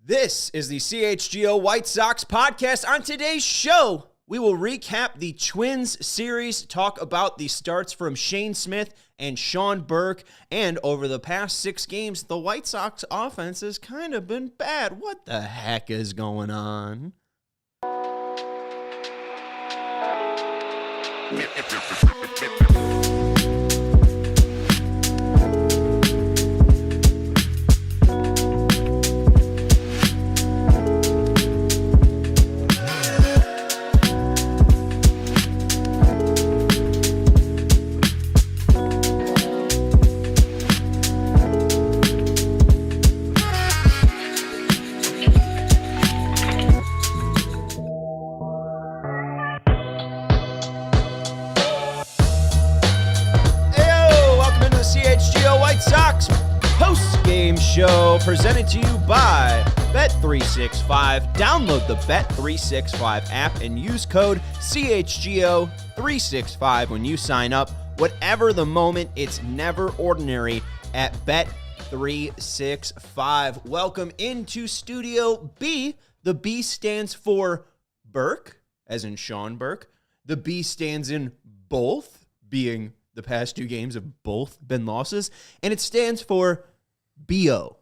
This is the CHGO White Sox podcast. On today's show, we will recap the Twins series, talk about the starts from Shane Smith and Sean Burke, and over the past 6 games, the White Sox offense has kind of been bad. What the heck is going on? CHGO White Sox Postgame Show, presented to you by Bet365. Download the Bet365 app and use code CHGO365 when you sign up. Whatever the moment, it's never ordinary at Bet365. Welcome into Studio B. The B stands for Burke, as in Sean Burke. The B stands in both, being the past 2 games have both been losses. And it stands for BO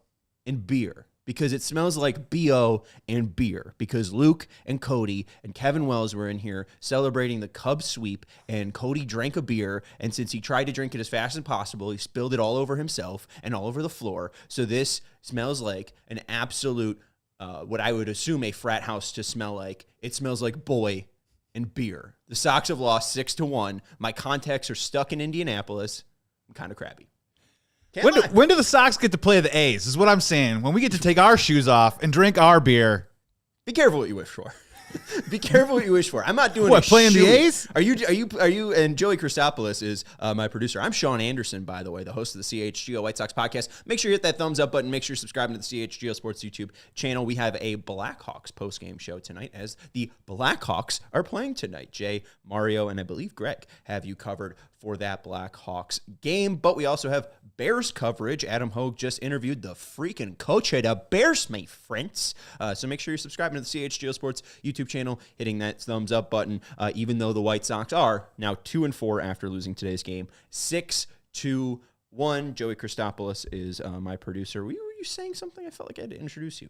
and beer, because it smells like BO and beer, because Luke and Cody and Kevin Wells were in here celebrating the Cubs sweep, and Cody drank a beer, and since he tried to drink it as fast as possible, he spilled it all over himself and all over the floor. So this smells like an absolute, what I would assume a frat house to smell like. It smells like boy and beer. The Sox have lost 6-1. My contacts are stuck in Indianapolis. I'm kind of crabby. When do the Sox get to play the A's is what I'm saying. When we get to take our shoes off and drink our beer. Be careful what you wish for. Be careful what you wish for. I'm not doing what, playing the A's? Are you? And Joey Christopoulos is my producer. I'm Sean Anderson, by the way, the host of the CHGO White Sox podcast. Make sure you hit that thumbs up button. Make sure you're subscribing to the CHGO Sports YouTube channel. We have a Blackhawks postgame show tonight, as the Blackhawks are playing tonight. Jay, Mario, and I believe Greg have you covered for that Blackhawks game. But we also have Bears coverage. Adam Hogue just interviewed the freaking coach of the Bears, my friends. So make sure you're subscribing to the CHGO Sports YouTube channel, hitting that thumbs up button, even though the White Sox are now 2-4 after losing today's game, 6-1. Joey Christopoulos is my producer. Were you saying something? I felt like I had to introduce you.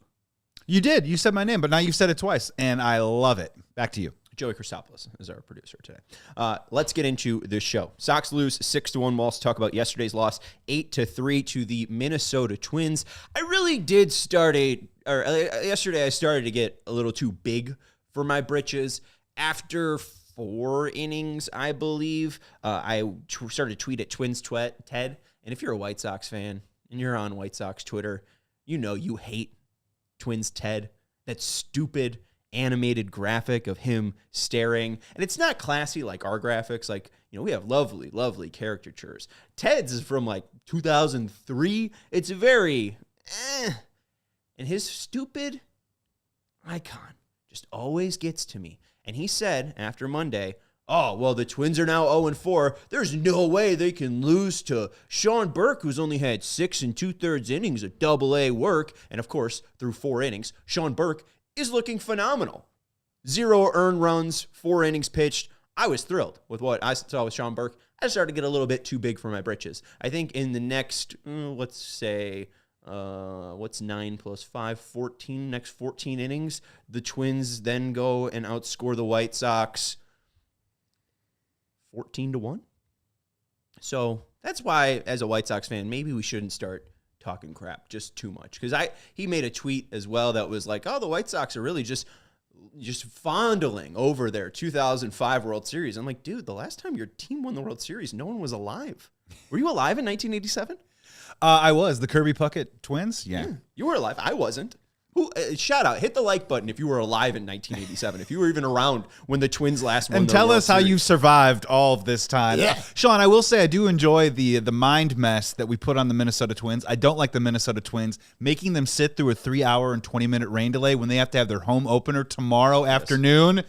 You did. You said my name, but now you've said it twice, and I love it. Back to you. Joey Christopoulos is our producer today. Let's get into this show. Sox lose 6-1. We'll also talk about yesterday's loss, 8-3 to the Minnesota Twins. I really did yesterday I started to get a little too big for my britches. After 4 innings, I believe, I started to tweet at Twins Ted. And if you're a White Sox fan and you're on White Sox Twitter, you know you hate Twins Ted. That stupid animated graphic of him staring. And it's not classy like our graphics. Like, we have lovely caricatures. Ted's is from like 2003. It's very And his stupid icon just always gets to me. And he said after Monday, oh, well, the Twins are now 0-4. There's no way they can lose to Sean Burke, who's only had 6 2/3 innings of AA work. And of course, through 4 innings, Sean Burke is looking phenomenal. 0 earned runs, 4 innings pitched. I was thrilled with what I saw with Sean Burke. I started to get a little bit too big for my britches. I think in the next, let's say, what's 9 + 5, 14, next 14 innings, the Twins then go and outscore the White Sox 14-1. So that's why, as a White Sox fan, maybe we shouldn't start talking crap just too much, because he made a tweet as well that was like, oh, the White Sox are really just fondling over their 2005 World Series. I'm like, dude, the last time your team won the World Series, no one was alive. Were you alive in 1987? I was. The Kirby Puckett Twins? Yeah. You were alive. I wasn't. Shout out, hit the like button if you were alive in 1987, if you were even around when the Twins last won. And tell us how you survived all of this time. Yeah. Sean, I will say I do enjoy the mind mess that we put on the Minnesota Twins. I don't like the Minnesota Twins making them sit through a 3-hour and 20-minute rain delay when they have to have their home opener tomorrow afternoon.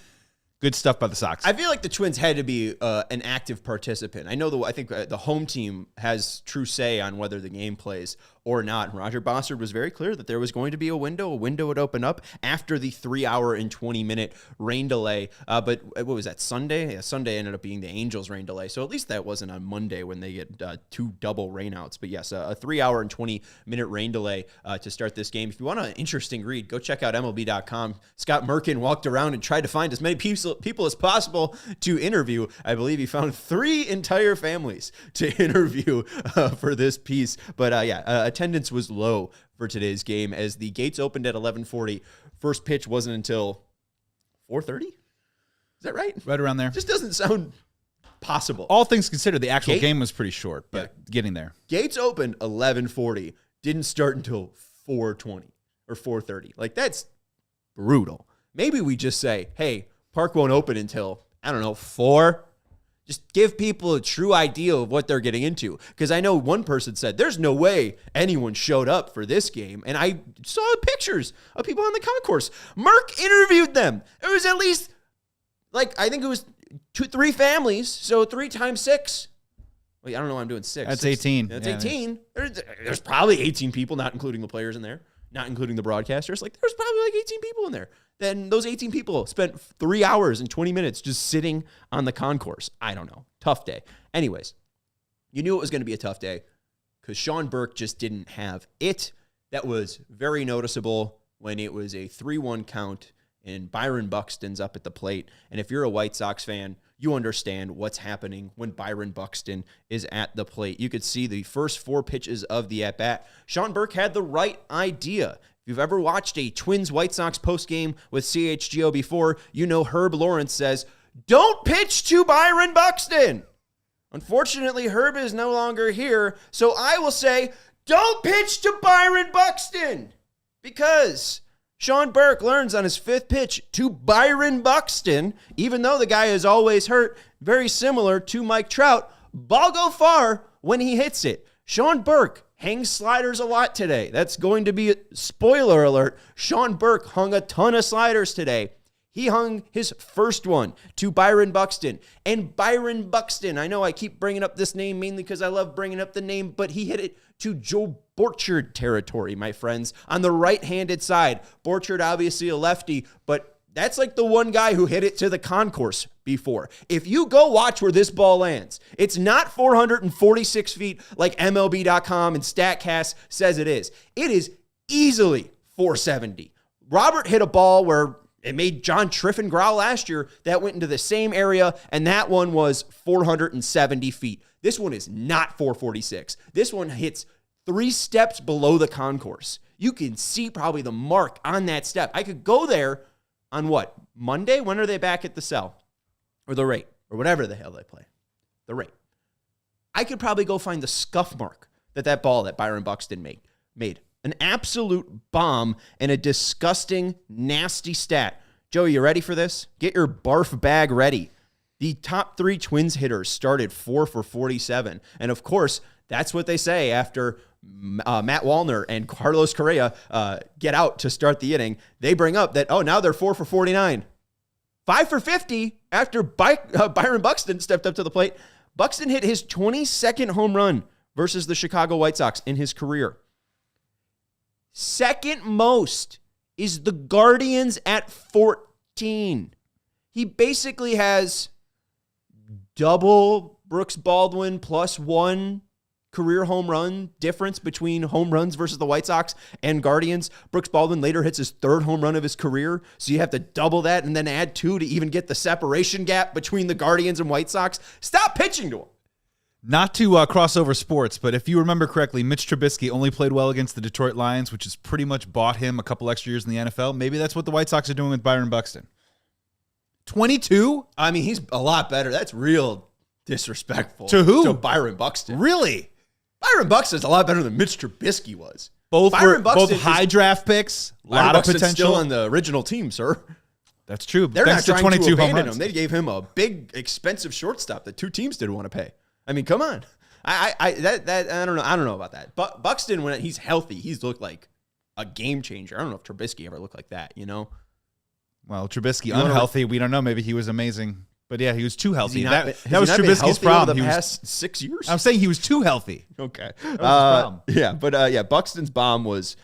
Good stuff by the Sox. I feel like the Twins had to be an active participant. I think the home team has true say on whether the game plays or not. And Roger Bossard was very clear that there was going to be a window would open up after the 3-hour and 20-minute rain delay. But what was that, Sunday? Yeah, Sunday ended up being the Angels rain delay. So at least that wasn't on Monday when they get 2 double rainouts. But yes, a 3-hour and 20-minute rain delay to start this game. If you want an interesting read, go check out MLB.com. Scott Merkin walked around and tried to find as many people as possible to interview. I believe he found 3 entire families to interview for this piece. But attendance was low for today's game as the gates opened at 11:40. First pitch wasn't until 4:30. Is that right? Right around there. Just doesn't sound possible. All things considered, the actual game was pretty short, but getting there. Gates opened 11:40. Didn't start until 4:20 or 4:30. Like, that's brutal. Maybe we just say, hey, park won't open until, 4. Just give people a true idea of what they're getting into. Because I know one person said, there's no way anyone showed up for this game. And I saw pictures of people on the concourse. Merck interviewed them. There was at least, I think it was 3 families. So 3 times 6. Wait, I don't know why I'm doing 6. That's 18. That's 18. There's probably 18 people, not including the players in there, not including the broadcasters. There's probably 18 people in there. Then those 18 people spent 3 hours and 20 minutes just sitting on the concourse. I don't know. Tough day. Anyways, you knew it was going to be a tough day because Sean Burke just didn't have it. That was very noticeable when it was a 3-1 count and Byron Buxton's up at the plate. And if you're a White Sox fan, you understand what's happening when Byron Buxton is at the plate. You could see the first 4 pitches of the at-bat. Sean Burke had the right idea. If you've ever watched a Twins White Sox postgame with CHGO before, you know Herb Lawrence says, don't pitch to Byron Buxton. Unfortunately, Herb is no longer here, so I will say, don't pitch to Byron Buxton. Because Sean Burke learns on his 5th pitch to Byron Buxton, even though the guy is always hurt, very similar to Mike Trout, ball go far when he hits it. Sean Burke hangs sliders a lot today. That's going to be a spoiler alert. Sean Burke hung a ton of sliders today. He hung his first one to Byron Buxton. And Byron Buxton, I know I keep bringing up this name mainly because I love bringing up the name, but he hit it to Joe Borchard territory, my friends, on the right-handed side. Borchard, obviously a lefty, but that's the one guy who hit it to the concourse before. If you go watch where this ball lands, it's not 446 feet like MLB.com and StatCast says it is. It is easily 470. Robert hit a ball where it made John Triffin growl last year. That went into the same area, and that one was 470 feet. This one is not 446. This one hits 3 steps below the concourse. You can see probably the mark on that step. I could go there on what? Monday? When are they back at the cell? Or the rate? Or whatever the hell they play. The rate. I could probably go find the scuff mark that ball that Byron Buxton made. An absolute bomb and a disgusting, nasty stat. Joe, you ready for this? Get your barf bag ready. The top 3 Twins hitters started 4 for 47. And of course, that's what they say after Matt Wallner and Carlos Correa get out to start the inning. They bring up that, now they're 4 for 49. 5 for 50 after Byron Buxton stepped up to the plate. Buxton hit his 22nd home run versus the Chicago White Sox in his career. Second most is the Guardians at 14. He basically has double Brooks Baldwin plus 1 career home run difference between home runs versus the White Sox and Guardians. Brooks Baldwin later hits his 3rd home run of his career, so you have to double that and then add 2 to even get the separation gap between the Guardians and White Sox. Stop pitching to him. Not to cross over sports, but if you remember correctly, Mitch Trubisky only played well against the Detroit Lions, which has pretty much bought him a couple extra years in the NFL. Maybe that's what the White Sox are doing with Byron Buxton. 22? I mean, he's a lot better. That's real disrespectful. To who? To Byron Buxton. Really? Byron Buxton's a lot better than Mitch Trubisky was. Both high draft picks. A lot of potential. Still on the original team, sir. That's true. They're Thanks not trying to 22 to home abandon runs. him. They gave him a big, expensive shortstop that 2 teams didn't want to pay. I mean, come on. I don't know. I don't know about that. But Buxton, when he's healthy, he's looked like a game changer. I don't know if Trubisky ever looked like that. Well, Trubisky unhealthy. We don't know. Maybe he was amazing. But yeah, he was too healthy. That was Trubisky's problem. Over the past 6 years. I'm saying he was too healthy. Okay. That was his problem. Yeah, but Buxton's bomb was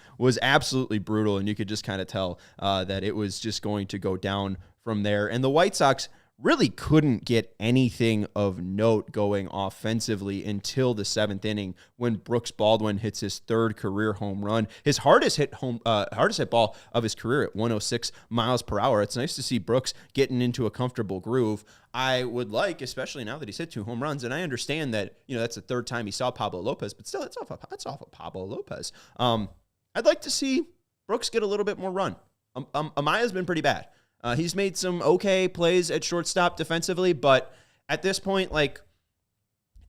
absolutely brutal, and you could just kind of tell that it was just going to go down from there. And the White Sox really couldn't get anything of note going offensively until the 7th inning when Brooks Baldwin hits his 3rd career home run, his hardest hit ball of his career at 106 miles per hour. It's nice to see Brooks getting into a comfortable groove. I would like, especially now that he's hit 2 home runs, and I understand that that's the 3rd time he saw Pablo Lopez, but still, it's off of Pablo Lopez. I'd like to see Brooks get a little bit more run. Amaya's been pretty bad. He's made some okay plays at shortstop defensively, but at this point, I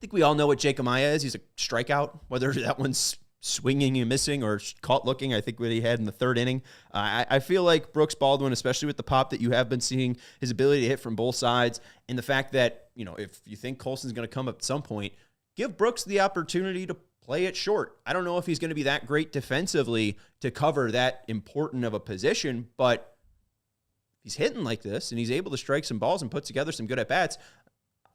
think we all know what Jake Amaya is. He's a strikeout, whether that one's swinging and missing or caught looking. I think what he had in the 3rd inning. I feel like Brooks Baldwin, especially with the pop that you have been seeing, his ability to hit from both sides, and the fact that, if you think Colson's going to come up at some point, give Brooks the opportunity to play it short. I don't know if he's going to be that great defensively to cover that important of a position, but he's hitting like this and he's able to strike some balls and put together some good at-bats,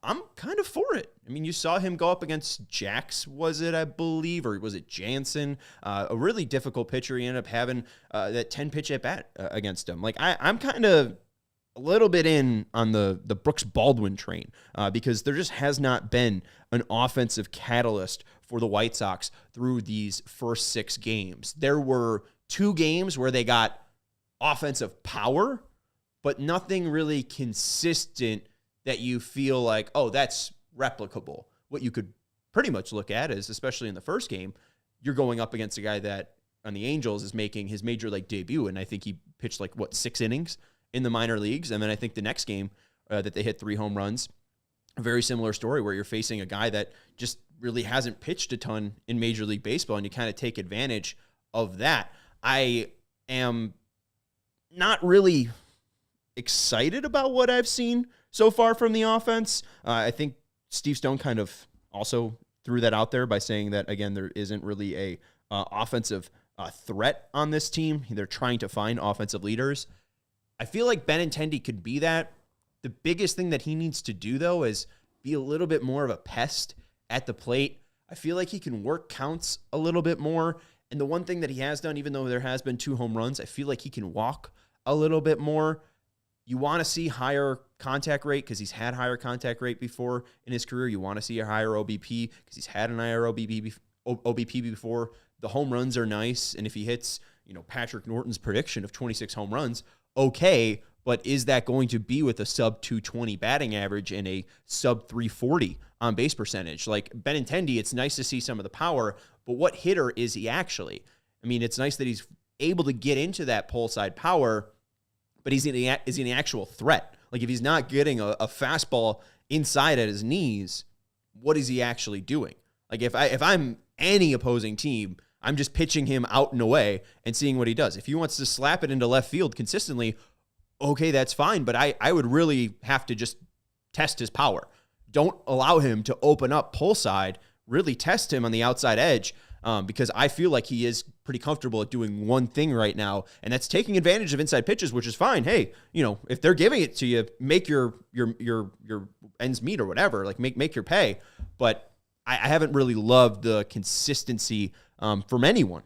I'm kind of for it. I mean, you saw him go up against Jax, was it, I believe, or was it Jansen? A really difficult pitcher. He ended up having that 10-pitch at-bat against him. I'm kind of a little bit in on the Brooks Baldwin train because there just has not been an offensive catalyst for the White Sox through these first 6 games. There were 2 games where they got offensive power, but nothing really consistent that you feel like, oh, that's replicable. What you could pretty much look at is, especially in the first game, you're going up against a guy that on the Angels is making his major league debut, and I think he pitched 6 innings in the minor leagues, and then I think the next game that they hit 3 home runs, a very similar story where you're facing a guy that just really hasn't pitched a ton in Major League Baseball, and you kind of take advantage of that. I am not really excited about what I've seen so far from the offense. I think Steve Stone kind of also threw that out there by saying that, again, there isn't really a offensive threat on this team. They're trying to find offensive leaders. I feel like Benintendi could be that. The biggest thing that he needs to do, though, is be a little bit more of a pest at the plate. I feel like he can work counts a little bit more. And the one thing that he has done, even though there has been 2 home runs, I feel like he can walk a little bit more. You want to see higher contact rate because he's had higher contact rate before in his career. You want to see a higher OBP because he's had an higher OBP before. The home runs are nice. And if he hits, Patrick Norton's prediction of 26 home runs, okay, but is that going to be with a sub 220 batting average and a sub 340 on base percentage? Like Benintendi, it's nice to see some of the power, but what hitter is he actually? I mean, it's nice that he's able to get into that pull side power, but is he an actual threat? Like if he's not getting a fastball inside at his knees, what is he actually doing? Like if I'm any opposing team, I'm just pitching him out and away and seeing what he does. If he wants to slap it into left field consistently, okay, that's fine. But I would really have to just test his power. Don't allow him to open up pull side. Really test him on the outside edge. Because I feel like he is pretty comfortable at doing one thing right now, and that's taking advantage of inside pitches, which is fine. Hey, if they're giving it to you, make your ends meet or whatever, like make your pay. But I haven't really loved the consistency from anyone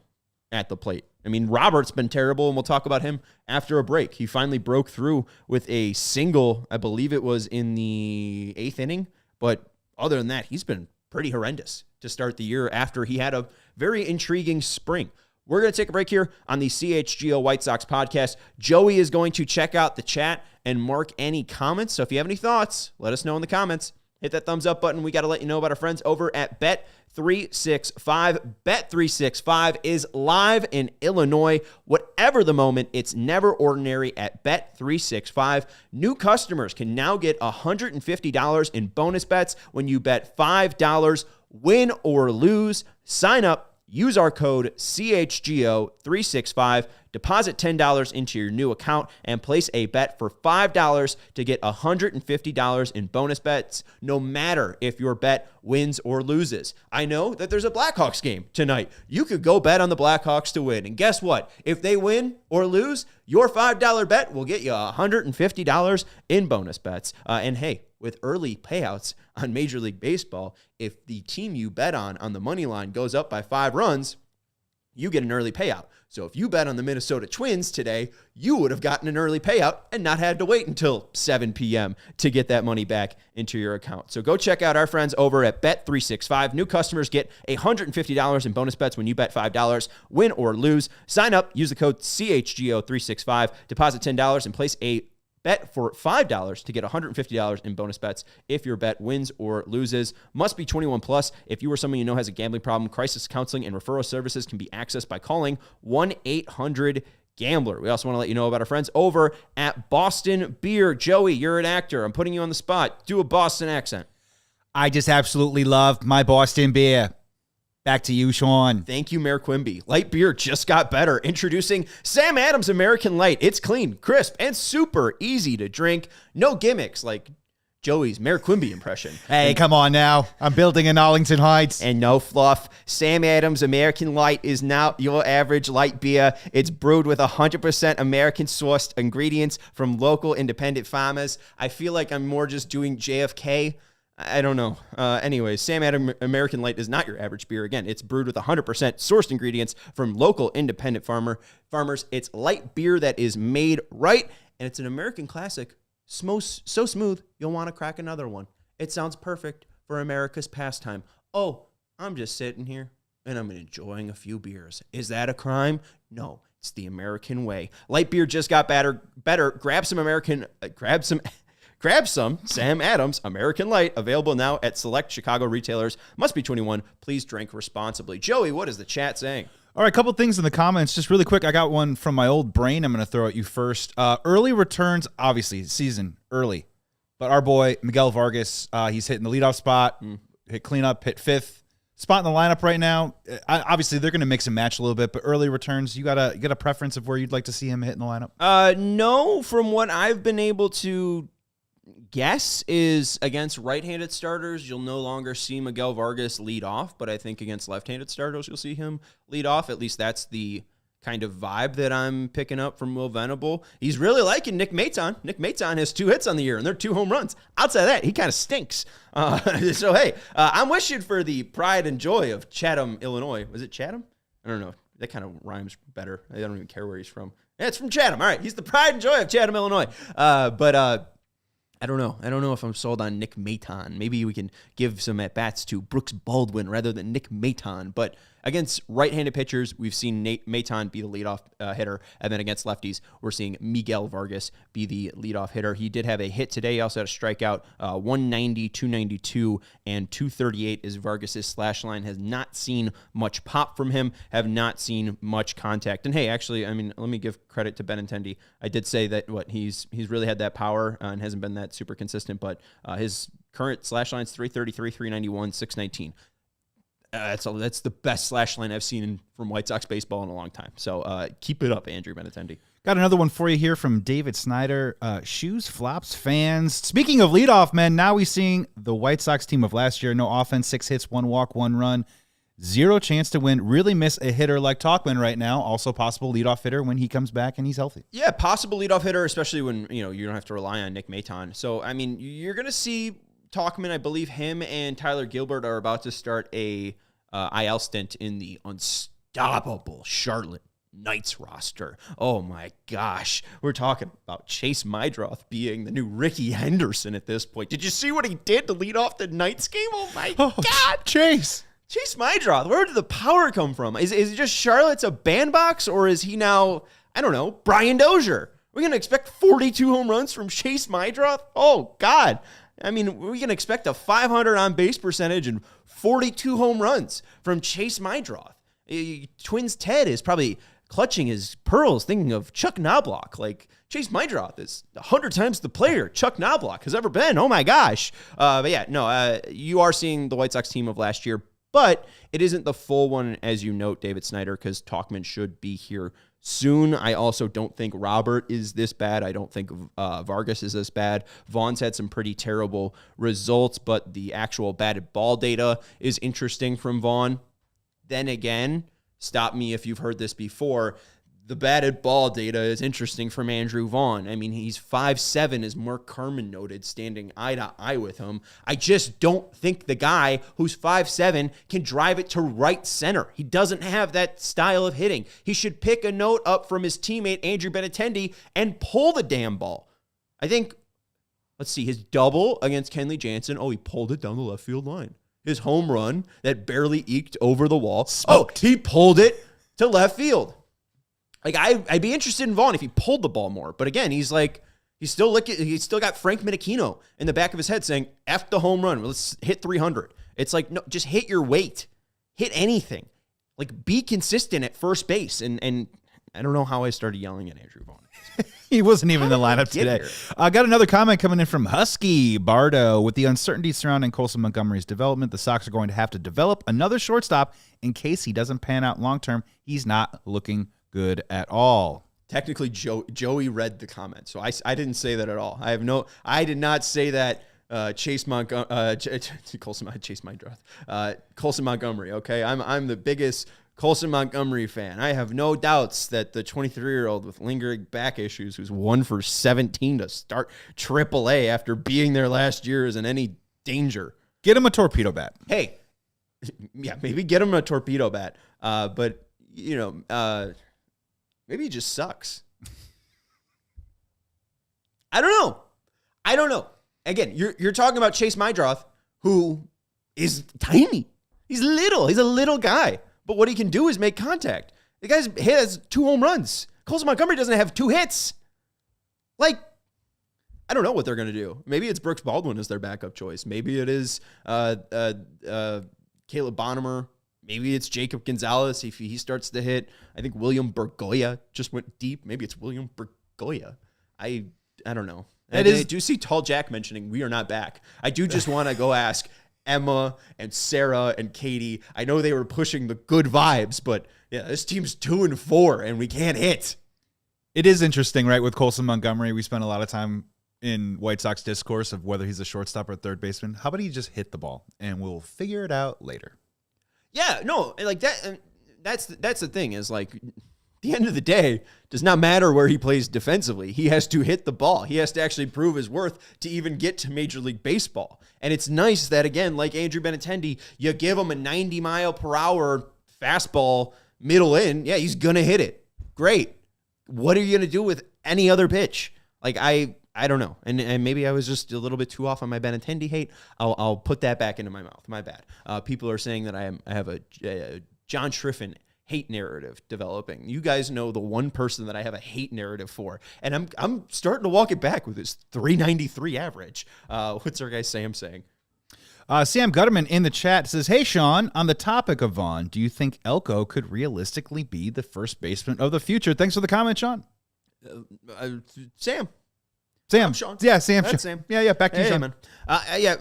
at the plate. I mean, Robert's been terrible, and we'll talk about him after a break. He finally broke through with a single, I believe it was in the 8th inning, but other than that, he's been pretty horrendous to start the year after he had a very intriguing spring. We're going to take a break here on the CHGO White Sox podcast. Joey is going to check out the chat and mark any comments. So if you have any thoughts, let us know in the comments. Hit that thumbs up button. We got to let you know about our friends over at Bet365. Bet365 is live in Illinois. Whatever the moment, it's never ordinary at Bet365. New customers can now get $150 in bonus bets when you bet $5, win or lose. Sign up. Use our code CHGO365 Deposit $10 into your new account and place a bet for $5 to get $150 in bonus bets, no matter if your bet wins or loses. I know that there's a Blackhawks game tonight. You could go bet on the Blackhawks to win. And guess what? If they win or lose, your $5 bet will get you $150 in bonus bets. And hey, with early payouts on Major League Baseball, if the team you bet on the money line goes up by 5 runs, you get an early payout. So if you bet on the Minnesota Twins today, you would have gotten an early payout and not had to wait until 7 p.m. to get that money back into your account. So go check out our friends over at Bet365. New customers get $150 in bonus bets when you bet $5, win or lose. Sign up, use the code CHGO365, deposit $10, and place a bet for $5 to get $150 in bonus bets if your bet wins or loses. Must be 21 plus. If you or someone you know has a gambling problem, crisis counseling and referral services can be accessed by calling 1-800-GAMBLER. We also want to let you know about our friends over at Boston Beer. Joey, you're an actor. I'm putting you on the spot. Do a Boston accent. I just absolutely love my Boston beer. Back to you, Sean. Thank you, Mayor Quimby. Light beer just got better. Introducing Sam Adams American Light. It's clean, crisp, and super easy to drink. No gimmicks like Joey's Mayor Quimby impression. Hey, come on now. I'm building in Arlington Heights. And no fluff. Sam Adams American Light is now your average light beer. It's brewed with 100% American-sourced ingredients from local independent farmers. I feel like I'm more just doing JFK. I don't know. Anyways, Sam Adams American Light is not your average beer. Again, it's brewed with 100% sourced ingredients from local independent farmers. It's light beer that is made right, and it's an American classic. So smooth, you'll want to crack another one. It sounds perfect for America's pastime. Oh, I'm just sitting here, and I'm enjoying a few beers. Is that a crime? No, it's the American way. Light beer just got better. Grab some Sam Adams American Light, available now at select Chicago retailers. Must be 21. Please drink responsibly. Joey, what is the chat saying? All right, a couple things in the comments. Just really quick, I got one from my old brain I'm going to throw at you first. Early returns, obviously, season early. But our boy, Miguel Vargas, he's hitting the leadoff spot, hit cleanup, hit 5th. Spot in the lineup right now. Obviously, they're going to mix and match a little bit, but early returns, you got a preference of where you'd like to see him hit in the lineup? No, from what I've been able to guess is against right-handed starters, you'll no longer see Miguel Vargas lead off, but I think against left-handed starters, you'll see him lead off. At least that's the kind of vibe that I'm picking up from Will Venable. He's really liking Nick Maton. Nick Maton has 2 hits on the year, and they're 2 home runs. Outside of that, he kind of stinks. So, hey, I'm wishing for the pride and joy of Chatham, Illinois. Was it Chatham? I don't know. That kind of rhymes better. I don't even care where he's from. Yeah, it's from Chatham. All right, he's the pride and joy of Chatham, Illinois. But I don't know. I don't know if I'm sold on Nick Maton. Maybe we can give some at-bats to Brooks Baldwin rather than Nick Maton. But against right-handed pitchers, we've seen Nate Maton be the leadoff hitter. And then against lefties, we're seeing Miguel Vargas be the leadoff hitter. He did have a hit today. He also had a strikeout, 190, 292, and 238 is Vargas's slash line. Has not seen much pop from him, have not seen much contact. And hey, actually, I mean, let me give credit to Benintendi. I did say that he's really had that power and hasn't been that super consistent, but his current slash line's 333, 391, 619. That's the best slash line I've seen from White Sox baseball in a long time. So keep it up, Andrew Benintendi. Got another one for you here from David Snyder. Shoes, flops, fans. Speaking of leadoff men, now we're seeing the White Sox team of last year. No offense, 6 hits, 1 walk, 1 run. 0 chance to win. Really miss a hitter like Tauchman right now. Also possible leadoff hitter when he comes back and he's healthy. Yeah, possible leadoff hitter, especially when you don't have to rely on Nick Maton. So, I mean, you're going to see Tauchman. I believe him and Tyler Gilbert are about to start a IL stint in the unstoppable Charlotte Knights roster. Oh my gosh. We're talking about Chase Mydroth being the new Ricky Henderson at this point. Did you see what he did to lead off the Knights game? Oh my God. Chase Mydroth, where did the power come from? Is it just Charlotte's a bandbox, or is he now, I don't know, Brian Dozier? We're going to expect 42 home runs from Chase Mydroth? Oh, God. I mean, we're going to expect a 500 on-base percentage and 42 home runs from Chase Mydroth. Twins Ted is probably clutching his pearls thinking of Chuck Knobloch. Like, Chase Mydroth is 100 times the player Chuck Knobloch has ever been. Oh, my gosh. But yeah, no, you are seeing the White Sox team of last year, but it isn't the full one, as you note, David Snyder, because Tauchman should be here soon. I also don't think Robert is this bad. I don't think Vargas is this bad. Vaughn's had some pretty terrible results, but the actual batted ball data is interesting from Vaughn. Then again, stop me if you've heard this before, the batted ball data is interesting from Andrew Vaughn. I mean, he's 5'7", as Mark Carman noted, standing eye to eye with him. I just don't think the guy who's 5'7" can drive it to right center. He doesn't have that style of hitting. He should pick a note up from his teammate, Andrew Benintendi, and pull the damn ball. I think, let's see, his double against Kenley Jansen. Oh, he pulled it down the left field line. His home run that barely eked over the wall. Smoked. Oh, he pulled it to left field. Like, I'd be interested in Vaughn if he pulled the ball more. But again, he's still got Frank Minikino in the back of his head saying, F the home run. Let's hit 300. It's like, no, just hit your weight. Hit anything. Like, be consistent at first base. And I don't know how I started yelling at Andrew Vaughn. He wasn't even in the lineup today. I got another comment coming in from Husky Bardo. With the uncertainty surrounding Colson Montgomery's development, the Sox are going to have to develop another shortstop in case he doesn't pan out long-term. He's not looking good at all. Technically, Joey read the comment, so I didn't say that at all. I did not say that. Colson Montgomery. Okay, I'm the biggest Colson Montgomery fan. I have no doubts that the 23-year-old with lingering back issues, who's 1 for 17 to start AAA after being there last year, isn't any danger. Get him a torpedo bat. Hey, yeah, maybe get him a torpedo bat. But maybe he just sucks. I don't know. Again, you're talking about Chase Mydroth, who is tiny. He's little. He's a little guy. But what he can do is make contact. The guy's has 2 home runs. Colson Montgomery doesn't have 2 hits. Like, I don't know what they're going to do. Maybe it's Brooks Baldwin as their backup choice. Maybe it is Caleb Bonham. Maybe it's Jacob Gonzalez if he starts to hit. I think William Bergoya just went deep. Maybe it's William Bergoya. I don't know. I do see Tall Jack mentioning we are not back. I do just want to go ask Emma and Sarah and Katie. I know they were pushing the good vibes, but yeah, this team's 2-4 and we can't hit. It is interesting, right? With Colson Montgomery, we spent a lot of time in White Sox discourse of whether he's a shortstop or third baseman. How about he just hit the ball and we'll figure it out later? Yeah, no, like that. That's the thing is like, at the end of the day, does not matter where he plays defensively. He has to hit the ball. He has to actually prove his worth to even get to Major League Baseball. And it's nice that, again, like Andrew Benintendi, you give him a 90-mile-per-hour fastball middle in. Yeah, he's going to hit it. Great. What are you going to do with any other pitch? Like, I don't know. And maybe I was just a little bit too off on my Benintendi hate. I'll put that back into my mouth. My bad. People are saying that I have a John Schriffen hate narrative developing. You guys know the one person that I have a hate narrative for, and I'm starting to walk it back with his 393 average. What's our guy Sam saying? Sam Gutterman in the chat says, "Hey Sean, on the topic of Vaughn, do you think Elko could realistically be the first baseman of the future?" Thanks for the comment, Sean. Sam. I'm Sean. Yeah, Sam. That's Sam. Yeah. Back to you, Sean. Man. Yeah.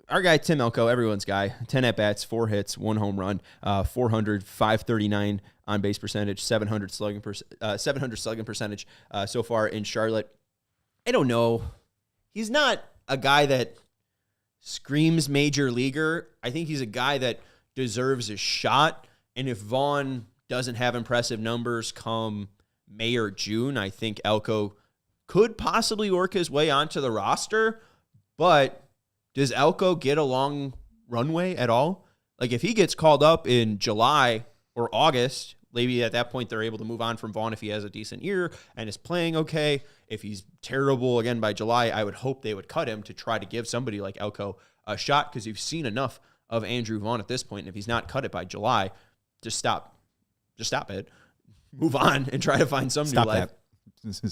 Our guy, Tim Elko, everyone's guy, 10 at-bats, 4 hits, 1 home run, 400, 539 on-base percentage, 700 slugging percentage so far in Charlotte. I don't know. He's not a guy that screams major leaguer. I think he's a guy that deserves a shot. And if Vaughn doesn't have impressive numbers come May or June, I think Elko could possibly work his way onto the roster. But does Elko get a long runway at all? Like, if he gets called up in July or August, maybe at that point they're able to move on from Vaughn if he has a decent year and is playing okay. If he's terrible again by July, I would hope they would cut him to try to give somebody like Elko a shot, because you've seen enough of Andrew Vaughn at this point. And if he's not cut it by July, just stop it. Move on and try to find some new life.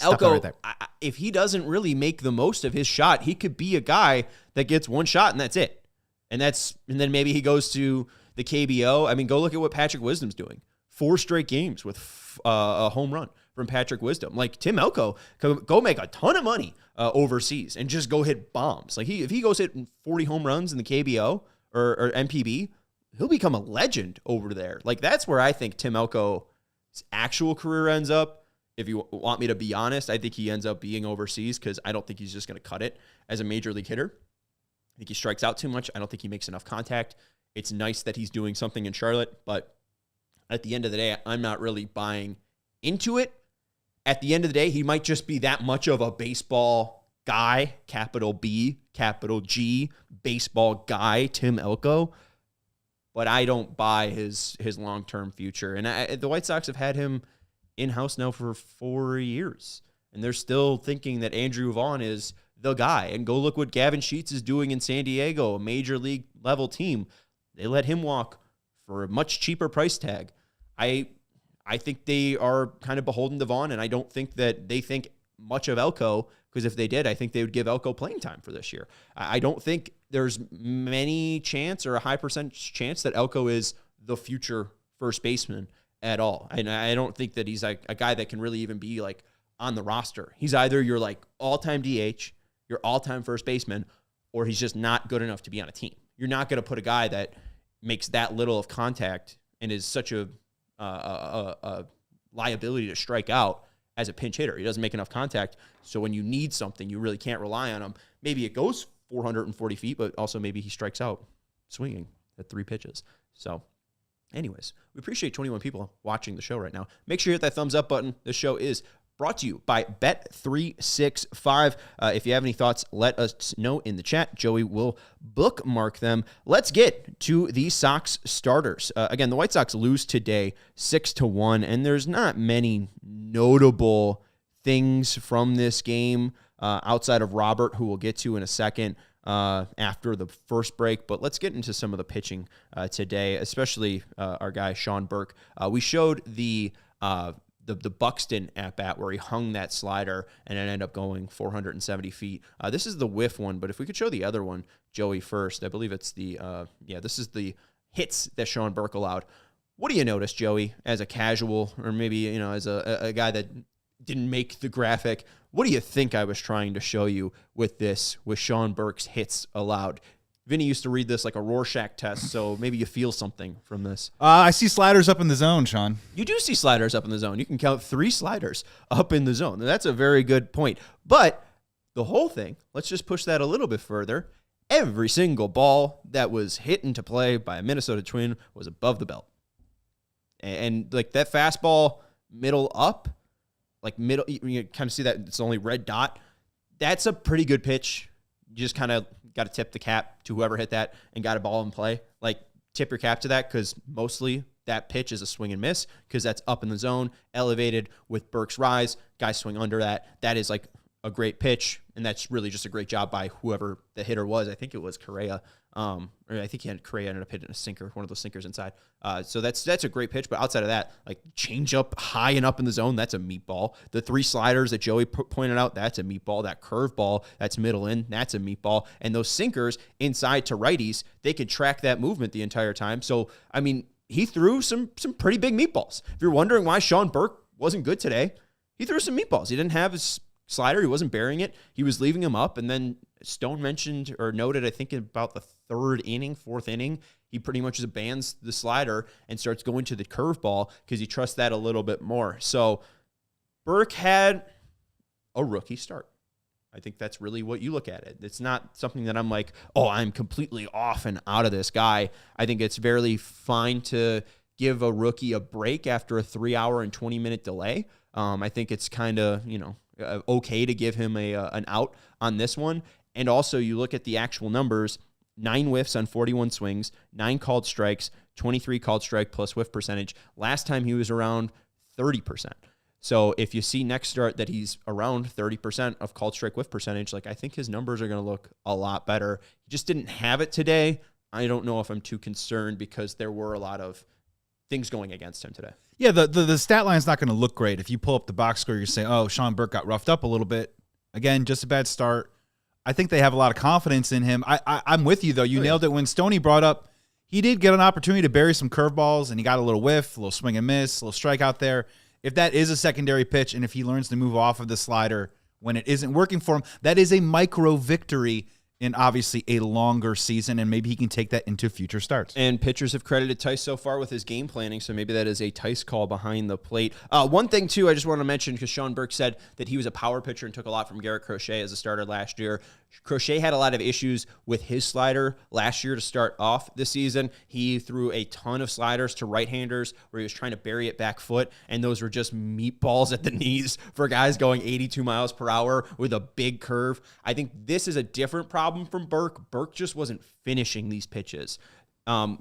Elko, right there. If he doesn't really make the most of his shot, he could be a guy that gets one shot and that's it. And then maybe he goes to the KBO. I mean, go look at what Patrick Wisdom's doing. 4 straight games with a home run from Patrick Wisdom. Like, Tim Elko could go make a ton of money overseas and just go hit bombs. Like, if he goes hit 40 home runs in the KBO or MPB, he'll become a legend over there. Like, that's where I think Tim Elko's actual career ends up. if you want me to be honest, I think he ends up being overseas because I don't think he's just going to cut it as a major league hitter. I think he strikes out too much. I don't think he makes enough contact. It's nice that he's doing something in Charlotte, but at the end of the day, I'm not really buying into it. At the end of the day, he might just be that much of a baseball guy, capital B, capital G, baseball guy, Tim Elko. But I don't buy his long-term future. And the White Sox have had him in-house now for 4 years. And they're still thinking that Andrew Vaughn is the guy. And go look what Gavin Sheets is doing in San Diego, a major league level team. They let him walk for a much cheaper price tag. I think they are kind of beholden to Vaughn, and I don't think that they think much of Elko, because if they did, I think they would give Elko playing time for this year. I don't think there's many chance or a high percentage chance that Elko is the future first baseman at all. And I don't think that he's like a guy that can really even be like on the roster. He's either your like all-time DH, your all-time first baseman, or he's just not good enough to be on a team. You're not going to put a guy that makes that little of contact and is such a liability to strike out as a pinch hitter. He doesn't make enough contact. So when you need something, you really can't rely on him. Maybe it goes 440 feet, but also maybe he strikes out swinging at 3 pitches. So anyways, we appreciate 21 people watching the show right now. Make sure you hit that thumbs up button. This show is brought to you by Bet365. If you have any thoughts, let us know in the chat. Joey will bookmark them. Let's get to the Sox starters. Again, the White Sox lose today 6-1, and there's not many notable things from this game outside of Robert, who we'll get to in a second after the first break. But let's get into some of the pitching today, especially our guy Sean Burke. We showed the Buxton at-bat where he hung that slider and it ended up going 470 feet. This is the whiff one, but if we could show the other one, Joey, first. I believe it's this is the hits that Sean Burke allowed. What do you notice, Joey, as a casual or maybe, as a guy that didn't make the graphic? What do you think I was trying to show you with Sean Burke's hits allowed? Vinny used to read this like a Rorschach test, so maybe you feel something from this. I see sliders up in the zone, Sean. You do see sliders up in the zone. You can count 3 sliders up in the zone. That's a very good point. But the whole thing, let's just push that a little bit further. Every single ball that was hit into play by a Minnesota Twin was above the belt. And like that fastball middle up, like middle, you kind of see that it's only red dot. That's a pretty good pitch. You just kind of got to tip the cap to whoever hit that and got a ball in play. Like, tip your cap to that, because mostly that pitch is a swing and miss, because that's up in the zone, elevated with Burke's rise. Guys swing under that. That is like a great pitch, and that's really just a great job by whoever the hitter was. I think it was Correa. Or I think Correa ended up hitting a sinker, one of those sinkers inside. So that's a great pitch. But outside of that, like change up high and up in the zone, that's a meatball. The 3 sliders that Joey pointed out, that's a meatball. That curveball, that's middle in, that's a meatball. And those sinkers inside to righties, they could track that movement the entire time. So, I mean, he threw some pretty big meatballs. If you're wondering why Sean Burke wasn't good today, he threw some meatballs. He didn't have his slider. He wasn't burying it. He was leaving him up. And then Stone mentioned or noted, I think about the 4th inning, he pretty much abandons the slider and starts going to the curveball because he trusts that a little bit more. So Burke had a rookie start. I think that's really what you look at it. It's not something that I'm like, oh, I'm completely off and out of this guy. I think it's very fine to give a rookie a break after a 3-hour and 20-minute delay. I think it's kind of, okay to give him an out on this one. And also, you look at the actual numbers, 9 whiffs on 41 swings, 9 called strikes, 23 called strike plus whiff percentage. Last time he was around 30%. So if you see next start that he's around 30% of called strike whiff percentage, like I think his numbers are going to look a lot better. He just didn't have it today. I don't know if I'm too concerned because there were a lot of things going against him today. Yeah, the stat line's not going to look great. If you pull up the box score, you're saying, oh, Sean Burke got roughed up a little bit. Again, just a bad start. I think they have a lot of confidence in him. I'm with you, though. You nailed it when Stoney brought up, he did get an opportunity to bury some curveballs, and he got a little whiff, a little swing and miss, a little strike out there. If that is a secondary pitch, and if he learns to move off of the slider when it isn't working for him, that is a micro victory in obviously a longer season, and maybe he can take that into future starts. And pitchers have credited Tice so far with his game planning, so maybe that is a Tice call behind the plate. One thing, too, I just want to mention, because Sean Burke said that he was a power pitcher and took a lot from Garrett Crochet as a starter last year. Crochet had a lot of issues with his slider last year to start off this season. He threw a ton of sliders to right-handers where he was trying to bury it back foot, and those were just meatballs at the knees for guys going 82 miles per hour with a big curve. I think this is a different problem from Burke. Burke just wasn't finishing these pitches.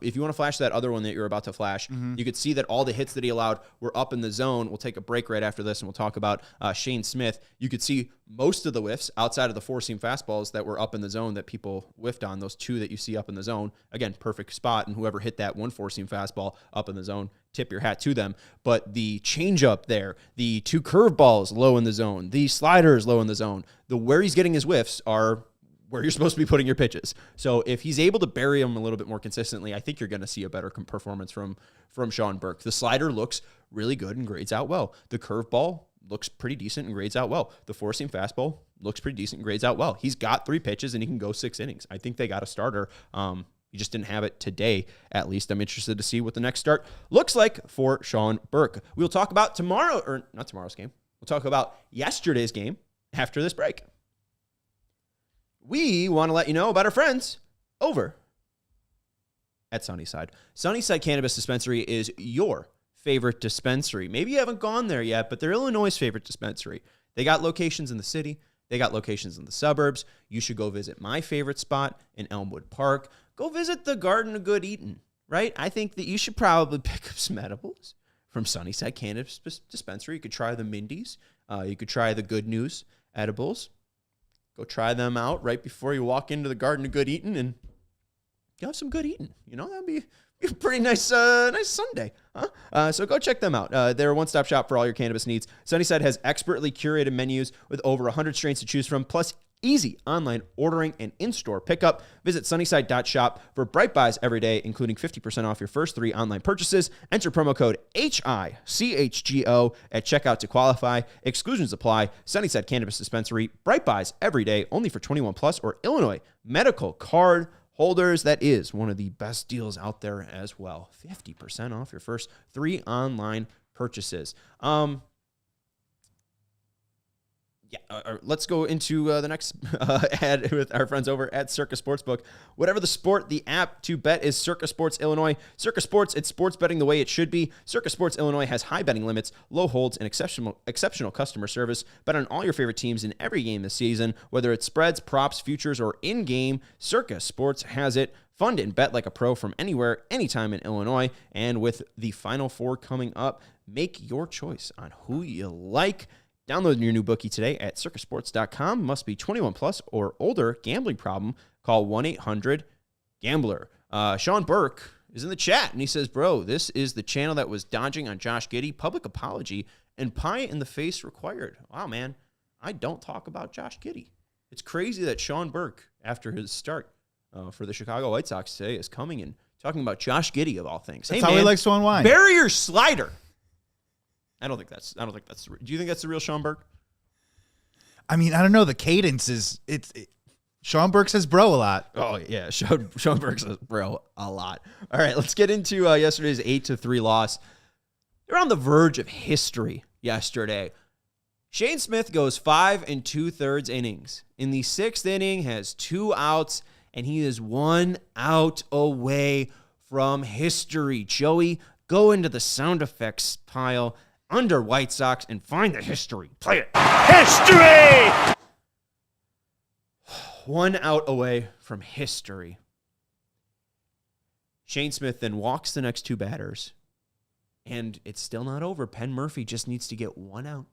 If you want to flash that other one that you're about to flash, you could see that all the hits that he allowed were up in the zone. We'll take a break right after this, and we'll talk about Shane Smith. You could see most of the whiffs outside of the four-seam fastballs that were up in the zone that people whiffed on, those two that you see up in the zone. Again, perfect spot, and whoever hit that one four-seam fastball up in the zone, tip your hat to them. But the changeup there, the two curveballs low in the zone, the sliders low in the zone, where he's getting his whiffs are where you're supposed to be putting your pitches. So if he's able to bury them a little bit more consistently, I think you're going to see a better performance from Sean Burke. The slider looks really good and grades out well. The curveball looks pretty decent and grades out well. The four-seam fastball looks pretty decent and grades out well. He's got 3 pitches and he can go 6 innings. I think they got a starter. He just didn't have it today, at least. I'm interested to see what the next start looks like for Sean Burke. We'll talk about not tomorrow's game. We'll talk about yesterday's game after this break. We want to let you know about our friends over at Sunnyside. Sunnyside Cannabis Dispensary is your favorite dispensary. Maybe you haven't gone there yet, but they're Illinois' favorite dispensary. They got locations in the city. They got locations in the suburbs. You should go visit my favorite spot in Elmwood Park. Go visit the Garden of Good Eatin', right? I think that you should probably pick up some edibles from Sunnyside Cannabis Dispensary. You could try the Mindy's. You could try the Good News edibles. Go try them out right before you walk into the Garden of Good Eatin' and you have some good eating. You know, that'd be a pretty nice nice Sunday. Huh? So go check them out. They're a one-stop shop for all your cannabis needs. Sunnyside has expertly curated menus with over 100 strains to choose from, plus easy online ordering and in-store pickup. Visit sunnyside.shop for Bright Buys every day, including 50% off your first 3 online purchases. Enter promo code HICHGO at checkout to qualify. Exclusions apply. Sunnyside Cannabis Dispensary. Bright Buys every day, only for 21 plus or Illinois medical card holders. That is one of the best deals out there as well. 50% off your first 3 online purchases. Let's go into the next ad with our friends over at Circa Sportsbook. Whatever the sport, the app to bet is Circa Sports Illinois. Circa Sports, it's sports betting the way it should be. Circa Sports Illinois has high betting limits, low holds, and exceptional customer service. Bet on all your favorite teams in every game this season, whether it's spreads, props, futures, or in-game. Circa Sports has it. Fund and bet like a pro from anywhere, anytime in Illinois. And with the Final Four coming up, make your choice on who you like. Download your new bookie today at circasports.com. Must be 21 plus or older. Gambling problem? Call 1-800-GAMBLER. Sean Burke is in the chat, and he says, bro, this is the channel that was dodging on Josh Giddey. Public apology and pie in the face required. Wow, man. I don't talk about Josh Giddey. It's crazy that Sean Burke, after his start for the Chicago White Sox today, is coming and talking about Josh Giddey of all things. That's how he likes to unwind. Bury your slider. I don't think that's. Do you think that's the real Sean Burke? I mean, I don't know. The cadence is Sean Burke says bro a lot. Oh yeah, Sean Burke says bro a lot. All right, let's get into yesterday's 8-3 loss. They're on the verge of history yesterday. Shane Smith goes 5 2/3 innings. In the 6th inning, has 2 outs, and he is 1 out away from history. Joey, go into the sound effects pile under White Sox and find the history. Play it. History! 1 out away from history. Shane Smith then walks the next 2 batters, and it's still not over. Penn Murphy just needs to get 1 out,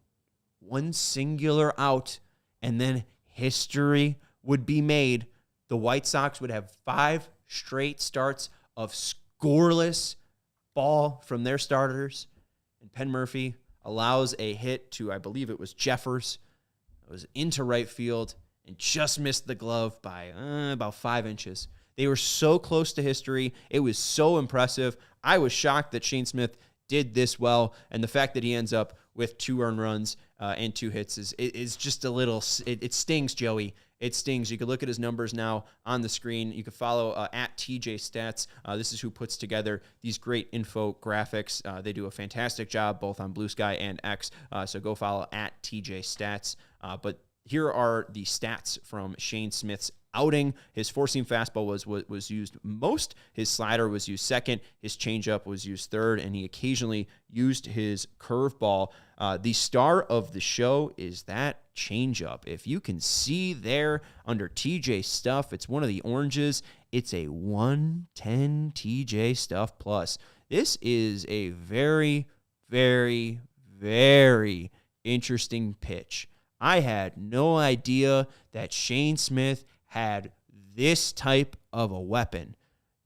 1 singular out, and then history would be made. The White Sox would have 5 straight starts of scoreless ball from their starters. And Penn Murphy allows a hit to, I believe it was Jeffers. It was into right field and just missed the glove by about 5 inches. They were so close to history. It was so impressive. I was shocked that Shane Smith did this well, and the fact that he ends up with 2 earned runs and 2 hits is just a little, it stings, Joey. It stings. You can look at his numbers now on the screen. You can follow at TJ Stats. This is who puts together these great infographics. They do a fantastic job both on Blue Sky and X. So go follow at TJ Stats. But here are the stats from Shane Smith's outing. His four-seam fastball was used most. His slider was used second. His changeup was used third, and he occasionally used his curveball. The star of the show is that changeup. If you can see there under TJ Stuff, it's one of the oranges. It's a 110 TJ Stuff plus. This is a very, very, very interesting pitch. I had no idea that Shane Smith had this type of a weapon.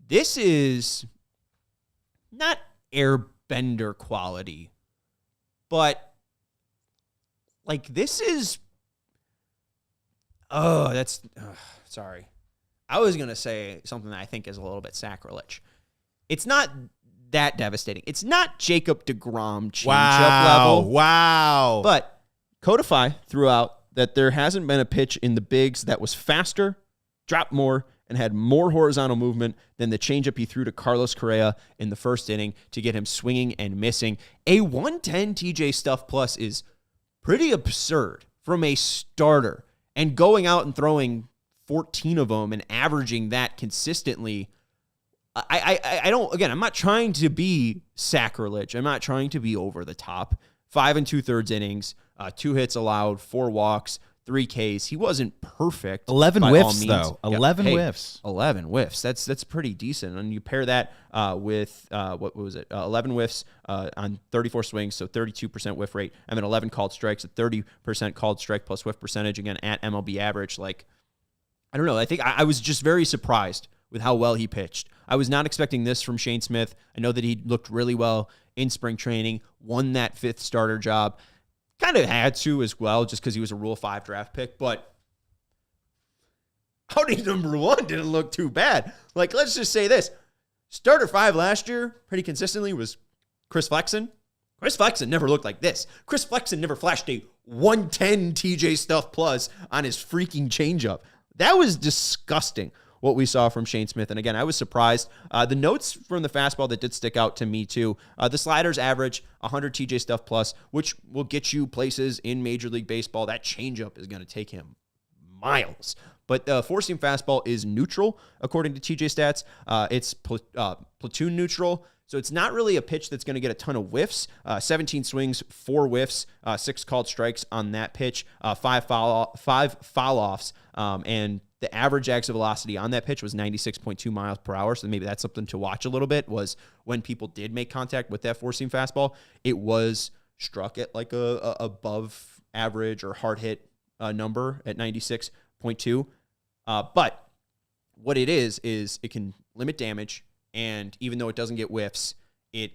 This is not airbender quality, but like this is, sorry. I was going to say something that I think is a little bit sacrilege. It's not that devastating. It's not Jacob deGrom changeup level. Wow. But Codify threw out that there hasn't been a pitch in the bigs that was faster, dropped more, and had more horizontal movement than the changeup he threw to Carlos Correa in the first inning to get him swinging and missing. A 110 TJ Stuff plus is pretty absurd from a starter. And going out and throwing 14 of them and averaging that consistently, I don't, again, I'm not trying to be sacrilege. I'm not trying to be over the top. 5 2/3 innings, 2 hits allowed, 4 walks, 3 Ks. He wasn't perfect. 11 whiffs, though. 11 Hey, whiffs. 11 whiffs. That's pretty decent. And you pair that with, what was it? 11 whiffs on 34 swings, so 32% whiff rate. And then 11 called strikes, a 30% called strike plus whiff percentage, again, at MLB average. Like, I don't know. I think I was just very surprised with how well he pitched. I was not expecting this from Shane Smith. I know that he looked really well in spring training, won that 5th starter job. Kind of had to as well, just because he was a Rule 5 draft pick. But outing number 1 didn't look too bad. Like, let's just say this. Starter 5 last year, pretty consistently, was Chris Flexen. Chris Flexen never looked like this. Chris Flexen never flashed a 110 TJ Stuff plus on his freaking changeup. That was disgusting, what we saw from Shane Smith. And again, I was surprised. The notes from the fastball that did stick out to me too. The sliders average 100 TJ Stuff plus, which will get you places in Major League Baseball. That changeup is going to take him miles. But the four-seam fastball is neutral, according to TJ Stats. It's platoon neutral. So it's not really a pitch that's going to get a ton of whiffs. 17 swings, 4 whiffs, 6 called strikes on that pitch, 5 foul-offs, and the average exit velocity on that pitch was 96.2 miles per hour. So maybe that's something to watch a little bit, was when people did make contact with that four-seam fastball, it was struck at like a above average or hard hit number at 96.2. But what it is it can limit damage. And even though it doesn't get whiffs, it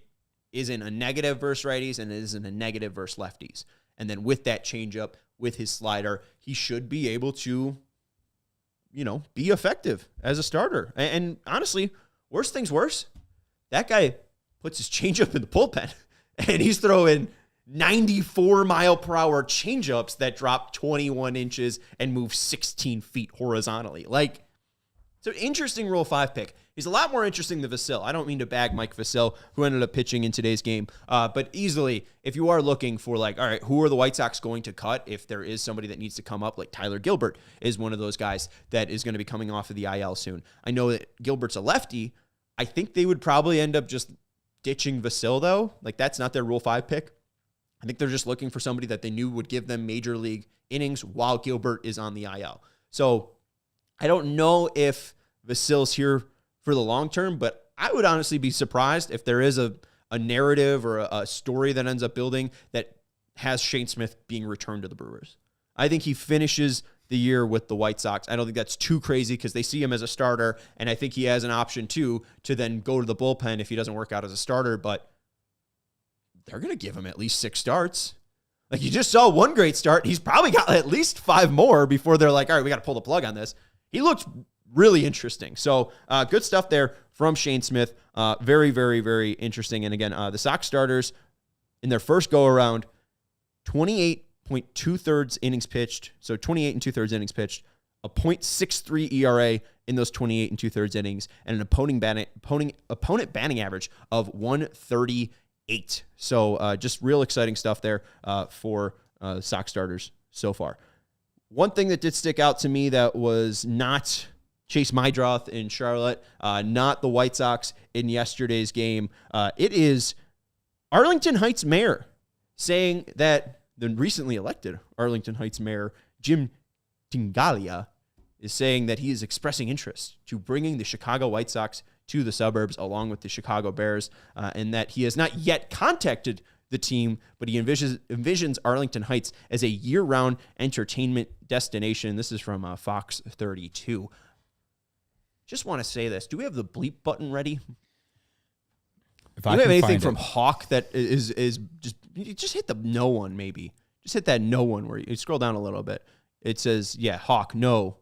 isn't a negative versus righties and it isn't a negative versus lefties. And then with that changeup, with his slider, he should be able to, be effective as a starter. And honestly, worst things worse, that guy puts his changeup in the bullpen and he's throwing 94 mile per hour changeups that drop 21 inches and move 16 feet horizontally. Like, it's an interesting Rule 5 pick. He's a lot more interesting than Vasil. I don't mean to bag Mike Vasil, who ended up pitching in today's game. But easily, if you are looking for all right, who are the White Sox going to cut if there is somebody that needs to come up, like Tyler Gilbert is one of those guys that is going to be coming off of the IL soon. I know that Gilbert's a lefty. I think they would probably end up just ditching Vasil, though. Like, that's not their Rule 5 pick. I think they're just looking for somebody that they knew would give them major league innings while Gilbert is on the IL. So I don't know if Vasil's here for the long term, but I would honestly be surprised if there is a narrative or a story that ends up building that has Shane Smith being returned to the Brewers. I think he finishes the year with the White Sox. I don't think that's too crazy because they see him as a starter, and I think he has an option too to then go to the bullpen if he doesn't work out as a starter, but they're going to give him at least 6 starts. Like, you just saw one great start. He's probably got at least 5 more before they're like, all right, we got to pull the plug on this. He looked really interesting. So good stuff there from Shane Smith. Very, very, very interesting. And again, the Sox starters in their first go-around 28.2 innings pitched. So 28 and 2/3 innings pitched, a .63 ERA in those 28 and 2/3 innings, and an opponent batting average of 138. So just real exciting stuff there for Sox starters so far. One thing that did stick out to me that was not Chase Mydroth in Charlotte, not the White Sox in yesterday's game. It is Arlington Heights Mayor saying that the recently elected Arlington Heights Mayor, Jim Tingalia, is saying that he is expressing interest to bringing the Chicago White Sox to the suburbs along with the Chicago Bears, and that he has not yet contacted the team, but he envisions Arlington Heights as a year-round entertainment destination. This is from Fox 32. Just want to say this. Do we have the bleep button ready? Do we have anything from Hawk that is just hit the no one, maybe? Just hit that no one where you scroll down a little bit. It says, yeah, Hawk, no.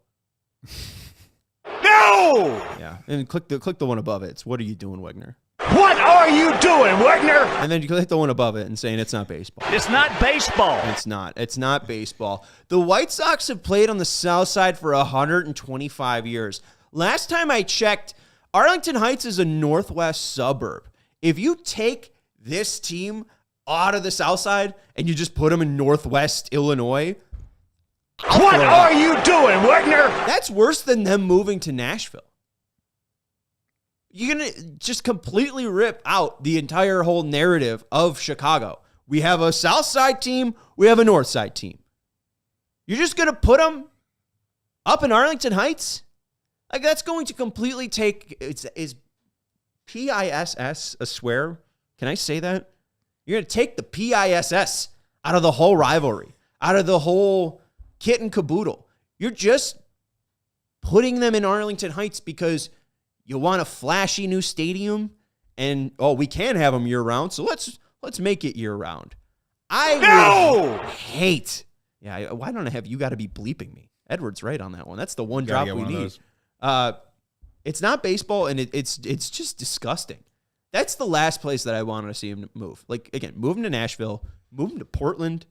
No! Yeah, and click the one above it. It's what are you doing, Wegner? What are you doing, Wegner? And then you hit the one above it and saying it's not baseball. It's not baseball. It's not. It's not baseball. The White Sox have played on the south side for 125 years. Last time I checked, Arlington Heights is a northwest suburb. If you take this team out of the south side and you just put them in northwest Illinois, what are you doing, Wegner? That's worse than them moving to Nashville. You're going to just completely rip out the entire whole narrative of Chicago. We have a south side team. We have a north side team. You're just going to put them up in Arlington Heights? Like, that's going to completely take... Is PISS a swear? Can I say that? You're going to take the PISS out of the whole rivalry, out of the whole kit and caboodle. You're just putting them in Arlington Heights because you want a flashy new stadium, and we can have them year round, so let's make it year round. I would hate. Yeah, why don't I have you got to be bleeping me? Edward's right on that one. That's the one drop we need. It's not baseball, and it's just disgusting. That's the last place that I wanted to see him move. Like, again, move him to Nashville, move him to Portland,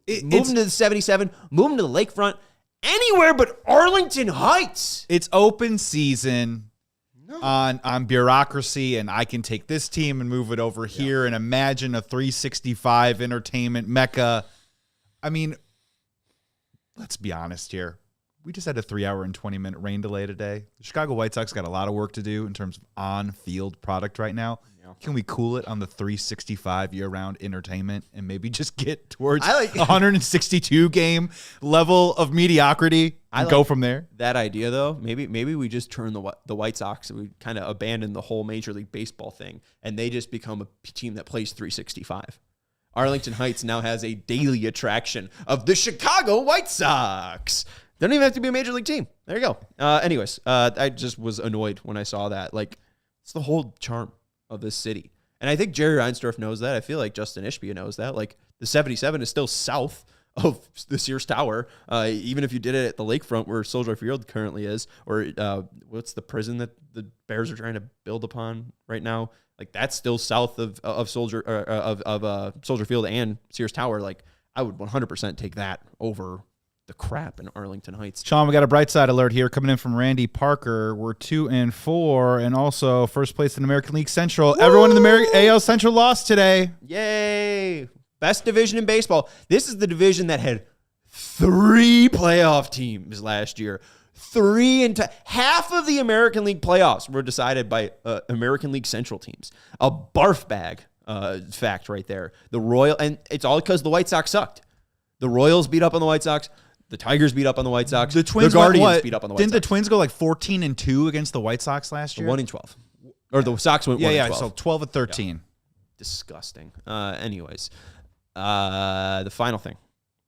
move him to the 77, move him to the lakefront, anywhere but Arlington Heights. It's open season on bureaucracy, and I can take this team and move it over here and imagine a 365 entertainment mecca. I mean, let's be honest here. We just had a 3-hour and 20-minute rain delay today. The Chicago White Sox got a lot of work to do in terms of on-field product right now. Yeah. Can we cool it on the 365 year-round entertainment and maybe just get towards 162 game level of mediocrity and go from there? That idea, though, maybe we just turn the White Sox and we kind of abandon the whole Major League Baseball thing, and they just become a team that plays 365. Arlington Heights now has a daily attraction of the Chicago White Sox. They don't even have to be a Major League team. There you go. Anyways, I just was annoyed when I saw that. Like, it's the whole charm of this city. And I think Jerry Reinsdorf knows that. I feel like Justin Ishbia knows that. Like, the 77 is still south of the Sears Tower, even if you did it at the lakefront where Soldier Field currently is, or what's the prison that the Bears are trying to build upon right now? Like, that's still south of Soldier Field and Sears Tower. Like, I would 100% take that over the crap in Arlington Heights. Sean, we got a bright side alert here coming in from Randy Parker. We're 2-4, and also first place in American League Central. Woo! Everyone in the AL Central lost today. Yay! Best division in baseball. This is the division that had 3 playoff teams last year. Half of the American League playoffs were decided by American League Central teams. A barf bag fact right there. And it's all because the White Sox sucked. The Royals beat up on the White Sox. The Tigers beat up on the White Sox. The Guardians beat up on the White Sox. Didn't the Twins go like 14-2 against the White Sox last year? 1-12. Or the Sox went 1-12. Yeah, so 12-13. Yeah. Disgusting. Anyways, the final thing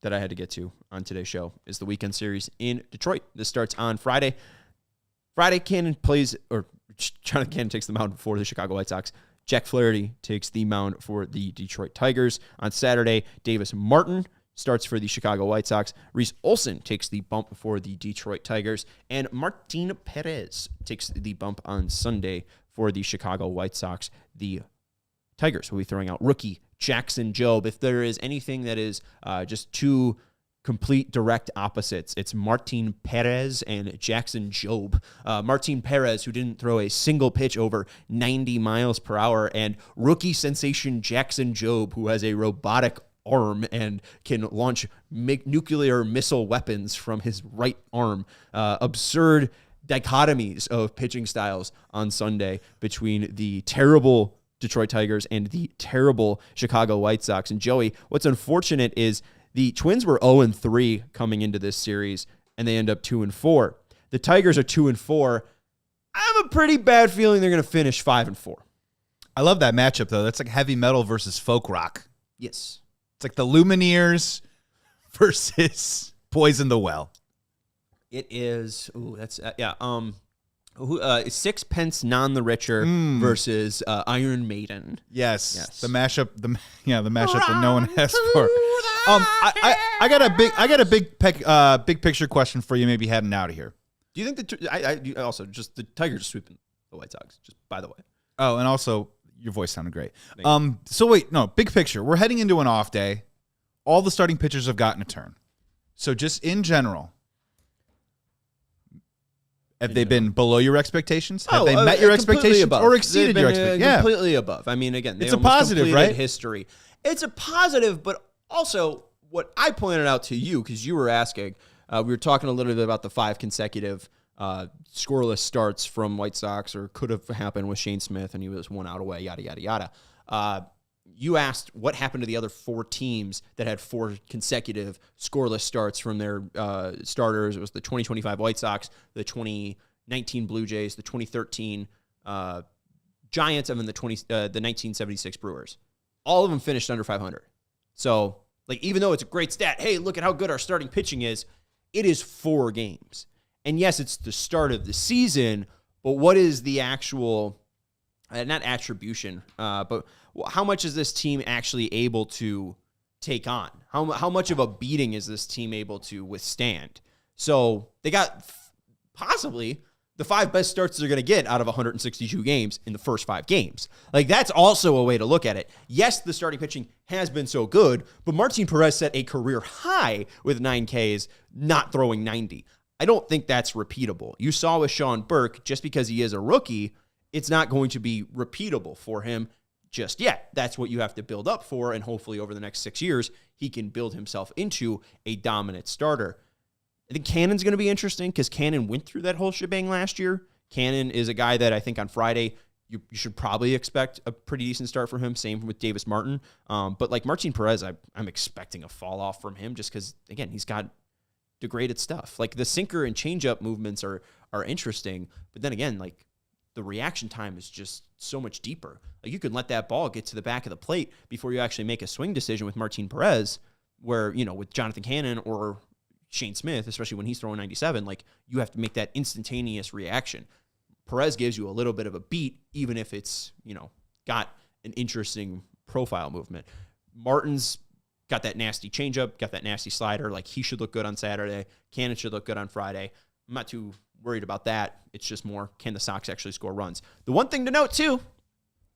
that I had to get to on today's show is the weekend series in Detroit. This starts on Friday. Jonathan Cannon takes the mound for the Chicago White Sox. Jack Flaherty takes the mound for the Detroit Tigers. On Saturday, Davis Martin starts for the Chicago White Sox. Reese Olson takes the bump for the Detroit Tigers. And Martin Perez takes the bump on Sunday for the Chicago White Sox. The Tigers will be throwing out rookie Jackson Jobe. If there is anything that is just two complete direct opposites, it's Martin Perez and Jackson Jobe. Martin Perez, who didn't throw a single pitch over 90 miles per hour, and rookie sensation Jackson Jobe, who has a robotic arm and can launch nuclear missile weapons from his right arm. Absurd dichotomies of pitching styles on Sunday between the terrible Detroit Tigers and the terrible Chicago White Sox. And Joey, what's unfortunate is the Twins were 0-3 coming into this series, and they end up 2-4. The Tigers are 2-4. I have a pretty bad feeling they're going to finish 5-4. I love that matchup, though. That's like heavy metal versus folk rock. Yes. It's like the Lumineers versus Poison the Well. It is. Ooh, that's Sixpence None the Richer versus Iron Maiden. Yes. The mashup. The mashup that no one asked for. I got a big picture question for you. Maybe heading out of here. Do you think the Tigers are sweeping the White Sox? Just by the way. Oh, and also your voice sounded great. So wait, no, big picture. We're heading into an off day. All the starting pitchers have gotten a turn. So just in general, have they been below your expectations? Have they met your expectations above. or exceeded your expectations? Yeah, completely above. I mean, again, it's a positive, right? History. It's a positive, but also what I pointed out to you, because you were asking, we were talking a little bit about the 5 consecutive scoreless starts from White Sox, or could have happened with Shane Smith, and he was 1 out away, yada, yada, yada. You asked what happened to the other 4 teams that had 4 consecutive scoreless starts from their starters. It was the 2025 White Sox, the 2019 Blue Jays, the 2013 Giants, and then the 1976 Brewers. All of them finished under 500. So, like, even though it's a great stat, hey, look at how good our starting pitching is, it is 4 games. And yes, it's the start of the season, but what is the actual, not attribution, but how much is this team actually able to take on? How much of a beating is this team able to withstand? So they got possibly the 5 best starts they're going to get out of 162 games in the first 5 games. Like, that's also a way to look at it. Yes, the starting pitching has been so good, but Martin Perez set a career high with 9 Ks, not throwing 90. I don't think that's repeatable. You saw with Sean Burke, just because he is a rookie, it's not going to be repeatable for him just yet. That's what you have to build up for, and hopefully over the next 6 years, he can build himself into a dominant starter. I think Cannon's going to be interesting because Cannon went through that whole shebang last year. Cannon is a guy that I think on Friday you should probably expect a pretty decent start from him. Same with Davis Martin. But like Martin Perez, I'm expecting a fall off from him just because, again, he's got degraded stuff. Like the sinker and changeup movements are interesting, but then again, like the reaction time is just so much deeper. Like you can let that ball get to the back of the plate before you actually make a swing decision with Martin Perez, where, you know, with Jonathan Cannon or Shane Smith, especially when he's throwing 97, like you have to make that instantaneous reaction. Perez gives you a little bit of a beat, even if it's, you know, got an interesting profile movement. Martin's got that nasty changeup, got that nasty slider. Like he should look good on Saturday. Cannon should look good on Friday. I'm not too worried about that. It's just more, can the Sox actually score runs? The one thing to note too,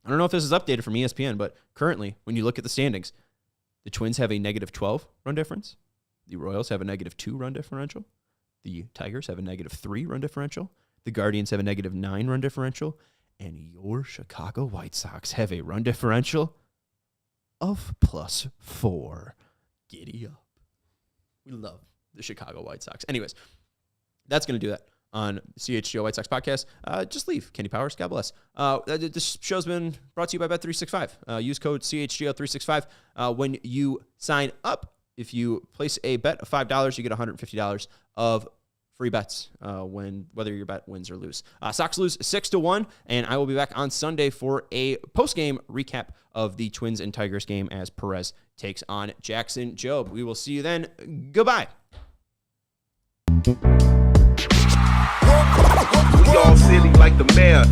I don't know if this is updated from ESPN, but currently when you look at the standings, the Twins have a -12 run difference. The Royals have a -2 run differential. The Tigers have a -3 run differential. The Guardians have a -9 run differential. And your Chicago White Sox have a run differential of +4. Giddy up. We love the Chicago White Sox. Anyways, that's going to do that on CHGO White Sox podcast. Just leave. Kenny Powers, God bless. This show's been brought to you by Bet365. Use code CHGO365 when you sign up. If you place a bet of $5, you get $150 of free bets whether your bet wins or lose. Sox lose 6-1, and I will be back on Sunday for a post-game recap of the Twins and Tigers game as Perez takes on Jackson Jobe. We will see you then. Goodbye. We all silly like the mayor.